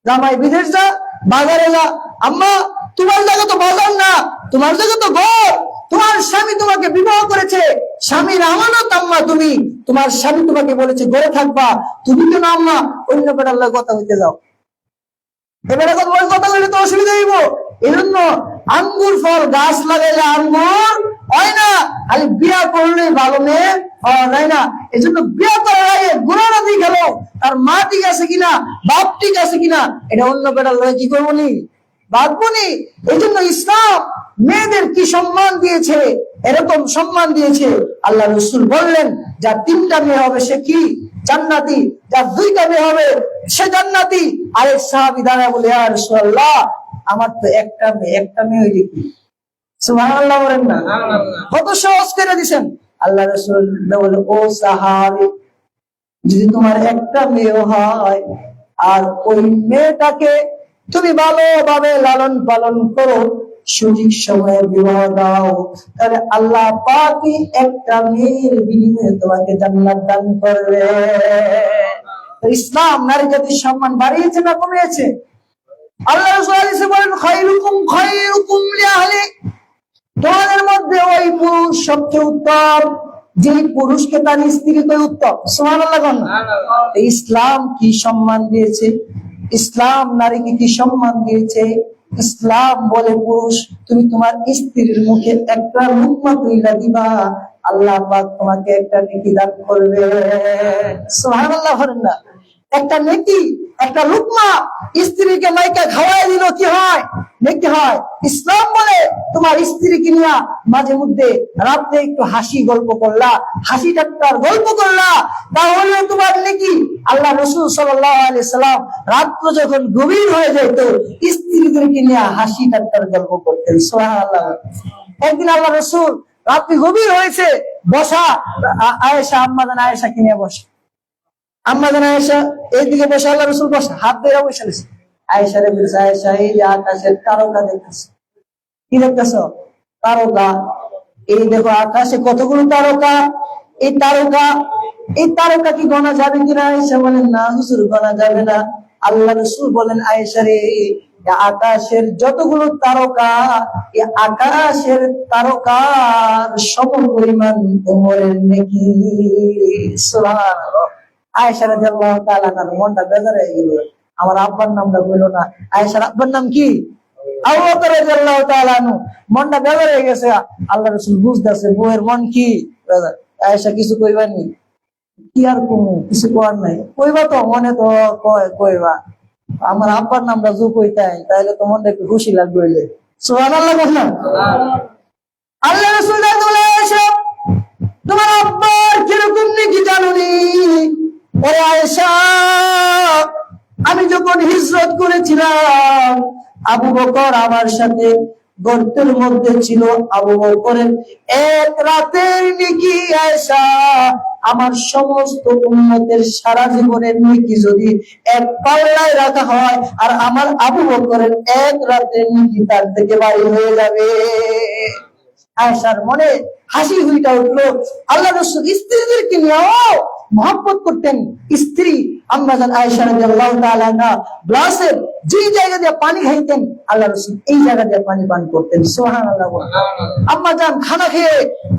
জামাই বিদেশ যা, বাজারে যা, আম্মা তোমার জায়গা তো বাজার না, তোমার জায়গা তো ঘর, তোমার স্বামী তোমাকে বিবাহ করেছে, স্বামীর আমানত আম্মা তুমি, তোমার স্বামী তোমাকে বলেছে ঘরে থাকবা, তুমি কেন আম্মা অন্য বেটার লগে কথা হইতে যাও? এবারে কথা বললে তো অসুবিধা হইব। এই জন্য আঙ্গুর ফল গাছ লাগাইলে আঙ্গুর হয় না, খালি বিয়া করলে ভালো মেয়ে হয় না। এই জন্য বিয়া করার আগে গুণানা দিয়ে গেল, তার মা ঠিক আছে কিনা, বাপ ঠিক আছে কিনা, এটা অন্য বেটার লয়ে কি করবো নি, বাঁধবো নি। এই জন্য ইসলাম মেয়েদের কি সম্মান দিয়েছে, এরকম সম্মান দিয়েছে। আল্লাহ রসুল বললেন, যার 3টা মেয়ে হবে সে কি জান্নাতি, যার 2টা মেয়ে হবে সে জান্নাতি। আরেক সাহাবী দাঁড়ায় বলে, ইয়া রাসূলুল্লাহ আমার তো একটা মেয়ে হইলে কি? সুবহানাল্লাহ বলেন না, কত সহজ করে দিছেন। আল্লাহ রাসূল বলে, ও সাহাবী যদি তোমার একটা মেয়ে হয় আর ওই মেয়েটাকে তুমি ভালোভাবে লালন পালন করো, সঠিক সময়ে বিবাহ দাও, তাহলে আল্লাহ পাকই একটা মেয়ের বিনিময়ে তোমাকে জান্নাত দান করবে। ইসলাম নারী জাতির সম্মান বাড়িয়েছে না কমিয়েছে? আল্লাহ রাসূল বলেন, খায়রুকুম লিআহলি, তোমাদের মধ্যে ওই পুরুষ সবচেয়ে উত্তম যে পুরুষকে তার স্ত্রীকে উত্তম। সুবহানাল্লাহ। ইসলাম কি সম্মান দিয়েছে, ইসলাম নারীকে কি সম্মান দিয়েছে। ইসলাম বলে, পুরুষ তুমি তোমার স্ত্রীর মুখে একটা লুকমা তুইলা দিবা, আল্লাহ পাক তোমাকে একটা নেকি দান করবে। সুবহানাল্লাহ বলেন না? একটা নেকি, একটা লুকমা স্ত্রীকে মাইকে খাওয়াই দিল, কি হয়? নেকি হয়। ইসলাম বলে তোমার স্ত্রীকে নিয়ে মাঝে মধ্যে রাতে একটু হাসি গল্প করলা, হাসি ঠাট্টার গল্প করলা, তাহলে তোমার নেকি। আল্লাহ রাসূল সাল্লাল্লাহু আলাইহি সাল্লাম রাত্র যখন গভীর হয়ে যেত স্ত্রীদেরকে নিয়ে হাসি ঠাট্টার গল্প করতেন। সুবহানাল্লাহ। একদিন আল্লাহ রাসূল রাত্রি গভীর হয়েছে, বসা আয়েশা, আম্মাজান আয়েশাকে নিয়ে বসে। আম্মাজান আয়েশা এইদিকে বসে, আল্লাহ রাসূল বসে হাত ধরে বসে রয়েছে। আয়েশা রে বলছে, আয়েশা এই যে আকাশের তারকা দেখতেছো, কি দেখতেছো? তারকা। এই দেখো আকাশে কতগুলো তারকা, এই তারকা, এই তারকা কি গোনা যাবে কিনা? আয়েশা বলেন, না হুজুর গোনা যাবে না। আল্লাহ রাসূল বলেন, আয়েশা রে আকাশের যতগুলো তারকা, এই আকাশের তারকার সম পরিমাণ উমরের নেকি। সুবহানাল্লাহ। আয়েশা রাদিয়াল্লাহু তাআলা আনহার মনটা বেজার হয়ে গেল। আমার আব্বার নামটা বললো না। আয়েশার আব্বার নাম কি? আবু বকর রাদিয়াল্লাহু তাআলা আনহু। মনটা বেজার হয়ে গেছে। আল্লাহ রাসূল বুঝতেছে বউয়ের মন কি বেজার। আয়েশা কিছু কইবানি, কি আর কমু, কিছু করার নাই। কইবা তো, মনে তো কইবা। আমার আব্বার নামটা যু কইতাই তাহলে তো মনটা একটু খুশি লাগবে। সুবহানাল্লাহ বলেন। আল্লাহ রাসূল বলে, আয়েশা তোমার আব্বার কিরকম নেকি জানোনি? ওরে আয়েশা, আমি যখন হিজরত করেছিলাম আবু বকর আমার সাথে গর্তের মধ্যে ছিল। আবু বকরের এক রাতের নেকি আয়েশা আমার সমস্ত উম্মতের সারা জীবনের নেকি যদি এক পাল্লায় রাখা হয়, আর আমার আবু বকরের এক রাতের নেকি তার থেকে বাড়ি হয়ে যাবে। আয়েশার মনে হাসি হুইটা উঠলো। আল্লাহ রাসূল স্ত্রীদেরকে নিয়েও মহব্বত করতেন। স্ত্রী আম্মাজান আয়েশা রাদিয়াল্লাহু তাআলা আনহা গ্লাসের যে জায়গা দিয়ে পানি খাইতেন আল্লাহ রাসূল এই জায়গা দিয়ে পানি পান করতেন। সুবহানাল্লাহ। আম্মাজান খানা খেয়ে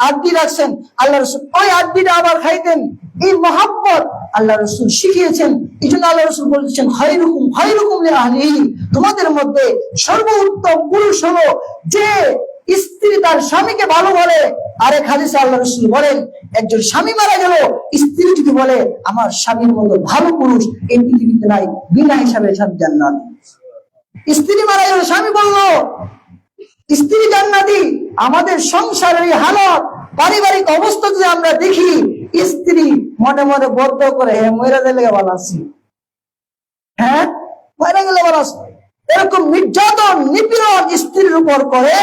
আড্ডি রাখছেন, আল্লাহ রাসূল ওই আড্ডিটা আবার খাইতেন। এই মহব্বত আল্লাহ রাসূল শিখিয়েছেন। এই জন্য আল্লাহ রাসূল বলেছেন, খায়রুকুম লিআহলিহি, তোমাদের মধ্যে সর্বোত্তম পুরুষ হলো যে স্ত্রী তার স্বামীকে ভালো বলে। আরেক হাদিসে আল্লাহ রাসূল বলেন, একজন স্বামী মারা গেল, স্ত্রী যদি বলে আমার স্বামীর মতো ভালো পুরুষ এই পৃথিবীতে নাই, বিনা হিসাবে স্বামী জান্নাত। স্ত্রী মারা গেল, স্বামী বলল স্ত্রী জান্নাতি। আমাদের সংসারের হালত, পারিবারিক অবস্থা যদি আমরা দেখি, স্ত্রী মনে মনে বদ্ধ করে, হ্যাঁ মরে গেলে ভালো আছি, হ্যাঁ মরে গেলে ভালো আছি। এরকম নির্যাতন নিপীড়ন স্ত্রীর উপর করে,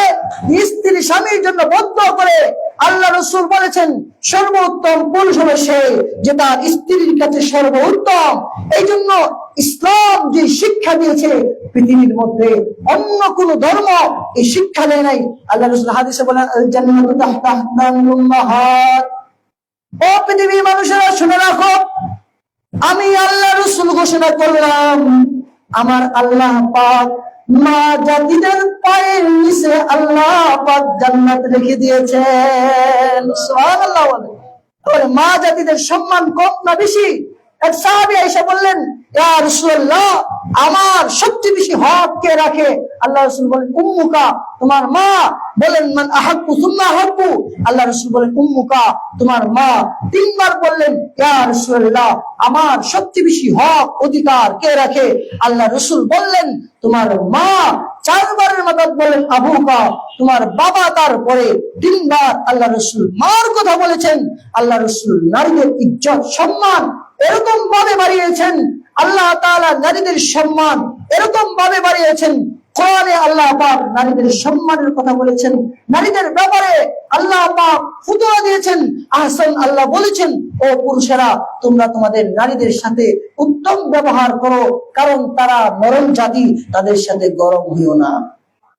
স্ত্রী স্বামীর জন্য বদ্ধ করে। আল্লাহ রাসূল বলেছেন, সর্বোত্তম পুরুষ হলো সে যে তার স্ত্রীর কাছে সর্বোত্তম। এই জন্য ইসলাম যে শিক্ষা দিয়েছে পৃথিবীর মধ্যে অন্য কোন ধর্ম এই শিক্ষা দেয় নাই। আল্লাহ রাসূল হাদিসে বলেন, আল জান্নাতু তাহতা আকদামিল উম্মাহাত। ও পৃথিবীর মানুষেরা শুনে রাখো, আমি আল্লাহ রাসূল ঘোষণা করলাম, আমার আল্লাহ পাক মা জাতিদের পায়ের নিচে আল্লাহ পাক জান্নাত রেখে দিয়েছেন। সুবহানাল্লাহ। বলে মা জাতিদের সম্মান কম না বেশি? এক সাহাবী এসে বললেন, ইয়া রাসূলুল্লাহ, আমার সবচেয়ে বেশি হক কে রাখে? আল্লাহ রাসূল বলেন, উম্মুকা, তোমার মা। বলেন, মান আহাক্কু সুম্মা আহাক্কু? আল্লাহ রাসূল বলেন, উম্মুকা, তোমার মা। তিনবার বললেন, ইয়া রাসূলুল্লাহ, আমার সবচেয়ে বেশি হক অধিকার কে রাখে? আল্লাহ রাসূল বললেন, তোমার মা। চারবারের মতো বলেন, আবুকা, তোমার বাবা। তারপরে তিনবার আল্লাহ রাসূল মার কথা বলেছেন। আল্লাহ রাসূল নারীদের ইজ্জত সম্মান এরকম ভাবে বাড়িয়েছেন। আল্লাহ তাআলা নারীদের সম্মান এরকম ভাবে বাড়িয়েছেন। কোরআনে আল্লাহ পাক নারীদের সম্মানের কথা বলেছেন। নারীদের ব্যাপারে আল্লাহ পাক ফতোয়া দিয়েছেন। আহসান, আল্লাহ বলেছেন, ও পুরুষেরা, তোমরা তোমাদের নারীদের সাথে উত্তম ব্যবহার করো, কারণ তারা নরম জাতি, তাদের সাথে গরম হইও না।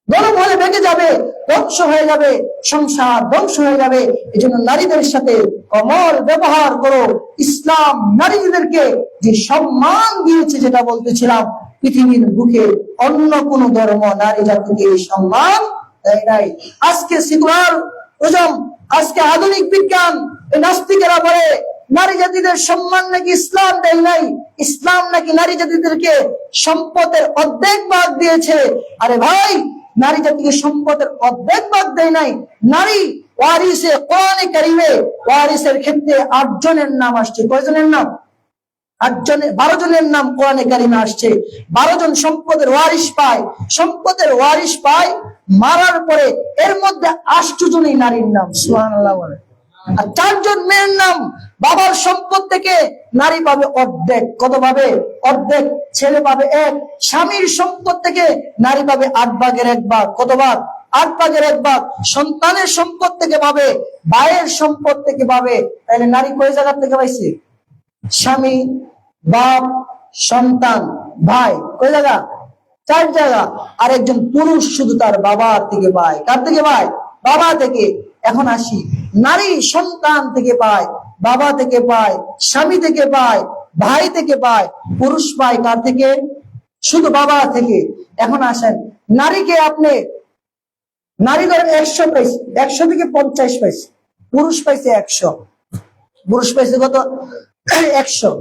গরম হলে ভেঙে যাবে, ধ্বংস হয়ে যাবে, সংসার ধ্বংস হয়ে যাবে। এই জন্য নারীদের সাথে কোমল ব্যবহার করো। ইসলাম নারীদেরকে যে সম্মান দিয়েছে, যেটা বলতেছিলাম, পৃথিবীর বুকে অন্য কোন ধর্ম নারী জাতিকে সম্মান দেয় নাই। আজকে সেকুলার প্রজম, আজকে আধুনিক বিজ্ঞান, নাস্তিকেরা বলে নারী জাতিদের সম্মান নাকি ইসলাম দেয় নাই, ইসলাম নাকি নারী জাতিদেরকে সম্পদের অর্ধেক ভাগ দিয়েছে। আরে ভাই, নারী জাতিকে সম্পদের অর্ধেক ভাগ দেয় নাই। নারী ওয়ারিসে কোরআনে কারিমে ওয়ারিসের ক্ষেত্রে 8 জনের নাম আসছে। কয়জনের নাম? 12 জনের নাম কোরআনে কারিমে আসছে। 12 জন সম্পদের ওয়ারিশ পায়। সম্পদের ওয়ারিশ পায় মারার পরে এর মধ্যে 8 জনই নারীর নাম। সুবহানাল্লাহ বলে। আর 4 জন মেয়ের নাম। বাবার সম্পদ থেকে নারী পাবে অর্ধেক। কত পাবে? অর্ধেক। ছেলে পাবে 1। স্বামীর সম্পদ থেকে নারী পাবে 8 ভাগের 1 ভাগ। কত ভাগ? 8 ভাগের 1 ভাগ। সন্তানের সম্পদ থেকে পাবে, ভাইয়ের সম্পদ থেকে পাবে। তাহলে নারী কয় জায়গা থেকে পাইছে? স্বামী, বাপ, সন্তান, ভাই। কয় জায়গা? 4 জায়গা। আর একজন পুরুষ শুধু তার বাবার থেকে পায়। কার থেকে পায়? বাবা থেকে। এখন আসি, নারী সন্তান থেকে পায়, বাবা থেকে পায়, স্বামী থেকে পায়, ভাই থেকে পায়। পুরুষ পায় কার থেকে? শুধু বাবা থেকে। এখন আসেন, নারীকে আপনি, নারী ধরেন 100 পাইছে, 100 থেকে 50 পাইছে, পুরুষ পাইছে 100। পুরুষ পাইছে কত? 100।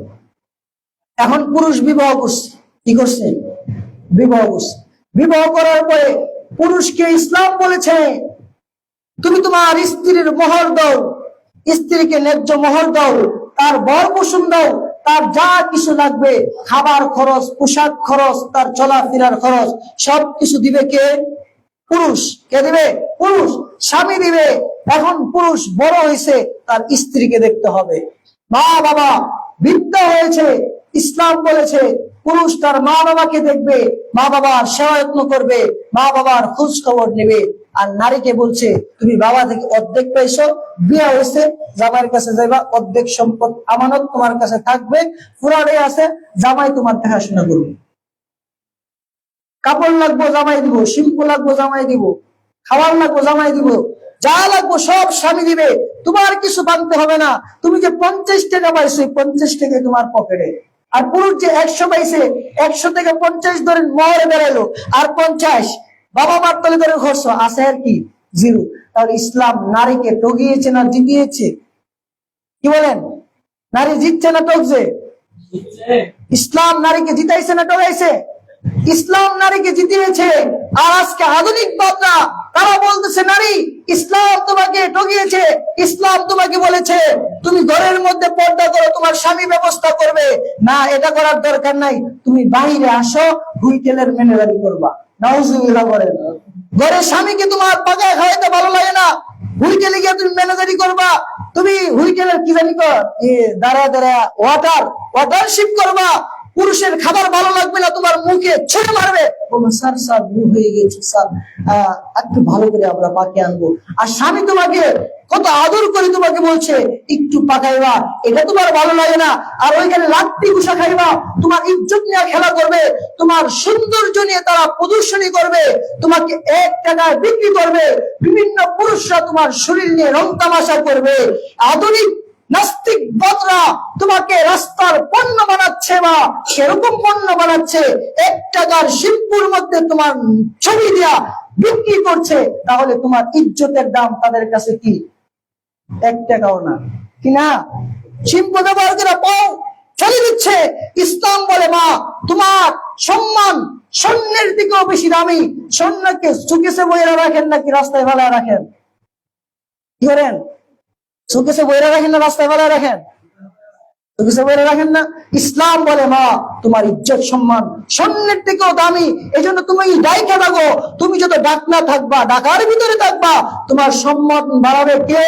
এখন পুরুষ বিবাহ করছে। কি করছে? বিবাহ করছে। বিবাহ করার পরে পুরুষকে ইসলাম বলেছে তুমি তোমার স্ত্রীর মোহর দাও, স্ত্রীকে ন্যায্য মোহর দাও, তার বর পোষণ দাও, তার যা কিছু লাগবে, খাবার খরচ, পোশাক খরচ, তার চলাফেরার খরচ, সবকিছু দিবে কে? পুরুষ। কে দিবে? পুরুষ। স্বামী দিবে। এখন পুরুষ বড় হয়েছে, তার স্ত্রীকে দেখতে হবে। মা বাবা বৃদ্ধ হয়েছে, ইসলাম বলেছে পুরুষ তার মা বাবাকে দেখবে, মা বাবার সেবা যত্ন করবে, মা বাবার খোঁজ খবর নেবে। আর নারীকে বলছে তুমি বাবা থেকে অর্ধেক পাইছো, বিয়ে হয়েছে, জামাইয়ের কাছে যাইবা, অর্ধেক সম্পদ আমানত তোমার কাছে থাকবে, পুরাটাই আছে, জামাই তোমার দেখাশোনা করবে। কাপড় লাগবো জামাই দিব, শ্যাম্পু লাগবো জামাই দিব, খাবার লাগবো জামাই দিব, যা লাগবো সব স্বামী দিবে, তোমার কিছু বানতে হবে না। তুমি যে 50 টাকা পাইছো, 50 টাকা তোমার পকেটে। আর পুরুষ যে 100 পাইছে, 100 থেকে 50 ধরেন মহরে বেড়াইলো, আর 50 বাবা মার তলে ধরে খরচ আছে, আর কি? 0। তাহলে ইসলাম নারীকে ঠকিয়েছে না জিতিয়েছে? কি বলেন? নারী জিতছে না ঠকছে? ইসলাম নারীকে জিতাইছে না ঠকাইছে? ইসলাম নারীকে জিতিয়েছে। আর আজকে আধুনিক বাদরা তারা বলতেছে নারী, ইসলাম তোমাকে ঠকিয়েছে। ইসলাম তোমাকে বলেছে তুমি ঘরের মধ্যে পর্দা করো, তোমার স্বামী ব্যবস্থা করবে না, এটা করার দরকার নাই, তুমি বাইরে আসো, হুইটেলের ম্যানেজারি করবা। নাউজুবিল্লাহ বলেন। ঘরে স্বামীকে তোমার পাকায় খাওয়াইতে ভালো লাগে না, হুইটেলে গিয়ে তুমি ম্যানেজারি করবা, তুমি হুইটেলের কি জানি দাঁড়া দাঁড়া ওয়াটারশিপ করবা। পুরুষের খাবার ভালো লাগবে না, তোমার মুখে ছুঁড়ে মারবে, স্যার স্যার ভুল হয়ে গেছে স্যার, একটু ভালো করে আমরা পাকে আনবো। আর স্বামী তোমাকে কত আদর করে তোমাকে বলছে একটু পাকাইবা, এটা তোমার ভালো লাগে না, আর ওইখানে লাত্তি ঘুষা খাইবা, তোমার ইজ্জত নিয়ে খেলা করবে, তোমার সৌন্দর্য নিয়ে তারা প্রদর্শনী করবে, তোমাকে 1 টাকায় বিক্রি করবে, বিভিন্ন পুরুষরা তোমার শরীর নিয়ে রং তামাশা করবে। আধুনিক নাস্তিক বদরা তোমাকে রাস্তার পণ্য বানাচ্ছে, বা সেরকম পণ্য বানাচ্ছে, 1 টাকার শিল্পুর মধ্যে তোমার ছবি দিয়া বিক্রি করছে। তাহলে তোমার ইজ্জতের দাম তাদের কাছে কি? 1 টাকাও না, কি না? শিল্প ব্যবহার করে পাও চলে দিচ্ছে। ইসলাম বলে মা তোমার সম্মান স্বর্ণের দিকেও বেশি দামি। স্বর্ণকে চুকিসে বইরা রাখেন নাকি রাস্তায় ফেলা রাখেন? কি করেন? চুকিসে বইরা রাখেন না রাস্তায় ফেলা রাখেন? চুকিসে বইরা রাখেন না। ইসলাম বলে মা তোমার ইজ্জত সম্মান স্বর্ণের থেকেও দামি। এই জন্য তুমি ডাইকা থাকো, তুমি যত ডাকনা থাকবা, ডাকার ভিতরে থাকবা, তোমার সম্মান বাড়াবে কে?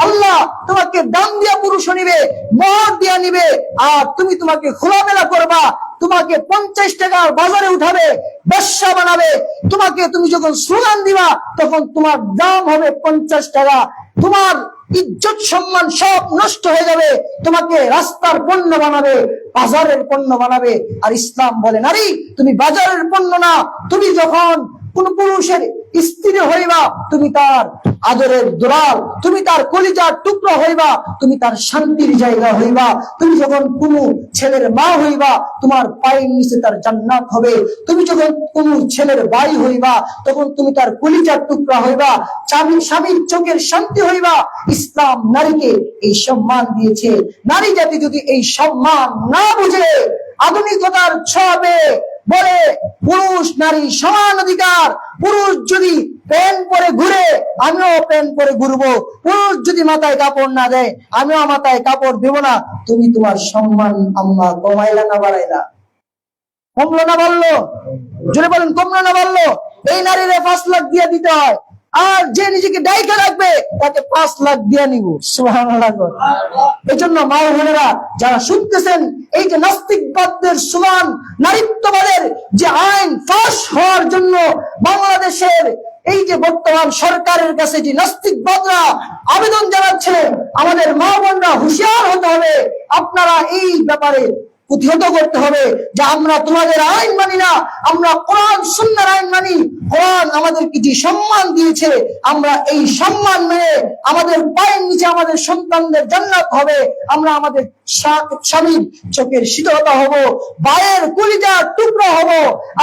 আল্লাহ। তোমাকে দাম দিয়া পুরুষ নিবে, মহর দিয়া নিবে, আর তুমি তোমাকে খোলামেলা করবা, তোমাকে 50 টাকার বাজারে উঠাবে, ব্যবসা বানাবে। তোমাকে তুমি যখন স্লোগান দিবা তখন তোমার দাম হবে 50 টাকা। তোমার ইজ্জত সম্মান সব নষ্ট হয়ে যাবে, তোমাকে রাস্তার পণ্য বানাবে, বাজারের পণ্য বানাবে। আর ইসলাম বলে নারী তুমি বাজারের পণ্য না, তুমি যখন কোন পুরুষের স্ত্রী হইবা তুমি তার আদরের দুলাল, তুমি তার কলিজার টুকরো হইবা, তুমি তার শান্তির জায়গা হইবা। তুমি যখন কোন ছেলের মা হইবা তোমার পায়ের নিচে তার জান্নাত হবে। তুমি যখন কোন ছেলের ভাই হইবা তখন তুমি তার কলিজার টুকরা হইবা, স্বামীর চোখের শান্তি হইবা। ইসলাম নারীকে এই সম্মান দিয়েছে। নারী জাতি যদি এই সম্মান না বুঝে, আধুনিকতার ছোঁয়াবে বলে পুরুষ নারী সমান অধিকার। পুরুষ যদি প্যান্ট পরে ঘুরে, আমিও প্যান্ট পরে ঘুরবো। পুরুষ যদি মাথায় কাপড় না দেয়, আমিও মাথায় কাপড় দেব না। তুমি তোমার সম্মান আল্লাহ কমাইলা না বাড়াইলা? কমলো না বাড়লো? জোরে বলেন, কমলো না বাড়লো? এই নারীরে 5 লাখ দিয়ে দিতে হয়, আর যে নিজেকে ডাইকে রাখবে তাকে 5 লাখ দিয়ে নিব। সুবহানাল্লাহ। এই জন্য মা বোনেরা যারা শুনতেছেন, এই যে নাস্তিকবাদদের সমান নারীত্ববাদের যে আইন পাস হওয়ার জন্য বাংলাদেশের এই যে বর্তমান সরকারের কাছে যে নাস্তিকবাদরা আবেদন জানাচ্ছে, আমাদের মা বোনরা হুঁশিয়ার হতে হবে। আপনারা এই ব্যাপারে প্রতিহত করতে হবে যে আমরা তোমাদের আইন মানি না, আমরা কোরআন সুন্নাহর আইন মানি। কোরআন আমাদেরকে যে সম্মান দিয়েছে, আমরা এই সম্মান মেনে আমাদের পায়ের নিচে আমাদের সন্তানদের জান্নাত হবে। আমরা আমাদের স্বামীর চোখের শীতলতা হব, ভাইয়ের কলিজার টুকরো হব।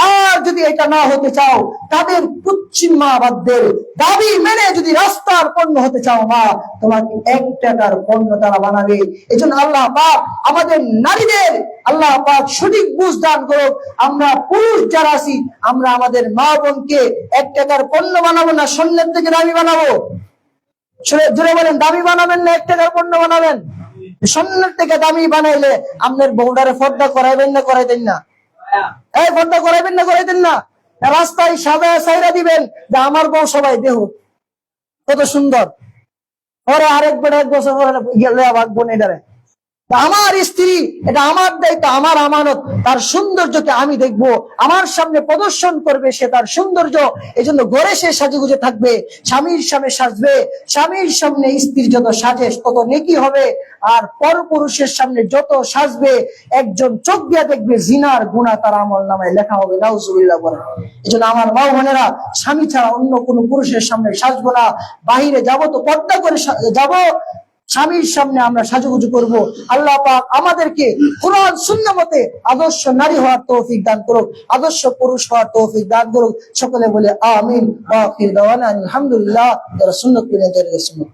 আর যদি এটা না হতে চাও, তাদের পশ্চিমাবাদদের দাবি মেনে যদি রাস্তার পণ্য হতে চাও, মা তোমাকে 1 টাকার পণ্য তারা বানাবে। এই জন্য আল্লাহ পাক আমাদের নারীদের আল্লাহ পাক সঠিক বুঝ দান করুক। আমরা পুরুষ যারা আছি, আমরা আমাদের মা বোনকে 1 টাকার পণ্য বানাবো না, স্বর্ণের থেকে দামি বানাবো। জোরে বলেন, দামি বানাবেন না 1 টাকার পণ্য বানাবেন? স্বর্ণের থেকে দামি বানাইলে আপনার বউডারে পর্দা করাইবেন না করাইতেন না? এই পর্দা করাইবেন না করাইতেন না? রাস্তায় সাদা সাইরা দিবেন যে আমার বউ সবাই দেহ কত সুন্দর, পরে আরেক বেড়া 1 বছর পরে গেলে ভাগবো না। এটারে আমার স্ত্রী, এটা আমার দায়িত্ব, আমার আমানত। তার সৌন্দর্যকে আমি দেখবো, আমার সামনে প্রদর্শন করবে সে তার সৌন্দর্য। এই জন্য ঘরে সে সাজেগুজে থাকবে, স্বামীর সামনে সাজবে। স্বামীর সামনে স্ত্রী যত সাজে তত নেকি হবে, আর পরপুরুষের সামনে যত সাজবে, একজন চোখ দিয়ে দেখবে জিনার গুনাহ তার আমল নামায় লেখা হবে। নাউজুবিল্লাহ বলেন। এই জন্য আমার মা বোনেরা, স্বামী ছাড়া অন্য কোনো পুরুষের সামনে সাজবো না। বাহিরে যাবো তো পর্দা করে যাবো, স্বামীর সামনে আমরা সাজুগুজু করব। আল্লাহ পাক আমাদেরকে কোরআন সুন্নাহ মতে আদর্শ নারী হওয়ার তৌফিক দান করুক, আদর্শ পুরুষ হওয়ার তৌফিক দান করুক। সকলে বলে আমিন। ওয়া আখির দাওয়ানা আলহামদুলিল্লাহ। যারা সুন্নাত মেনে চলে, সুন্নাত